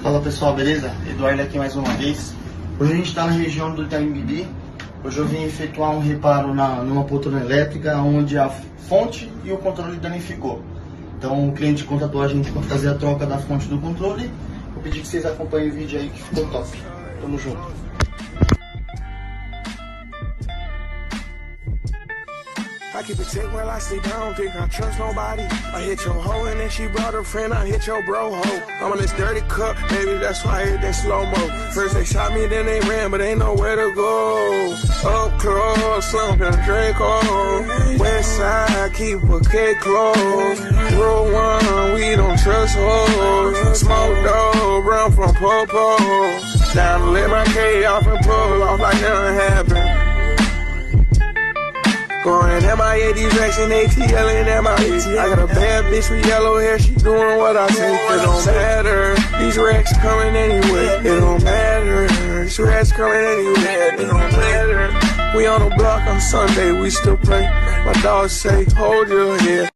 Fala pessoal, beleza? Eduardo aqui mais uma vez. Hoje a gente está na região do Itaim Bibi. Hoje eu vim efetuar um reparo numa poltrona elétrica onde a fonte e o controle danificou. Então o cliente contatou a gente para fazer a troca da fonte do controle. Vou pedir que vocês acompanhem o vídeo aí que ficou top. Tamo junto. I keep it tick while I sleep, I don't think I trust nobody. I hit your hoe and then she brought her friend, I hit your bro hoe. I'm on this dirty cup, baby, that's why I hit that slow-mo. First they shot me, then they ran, but ain't nowhere to go. Up close, slumping Draco. West side, keep a K close. Rule 1, we don't trust hoes. Smoke dope, run from Popo. Down to let my K off and pull off like nothing happened. Going MIA, these racks and ATL and MIA. I got a bad bitch with yellow hair, she doing what I say. It don't matter, these racks coming anyway. It don't matter, these racks coming anyway. It don't matter. We on the block on Sunday, we still play. My dog say, hold your head.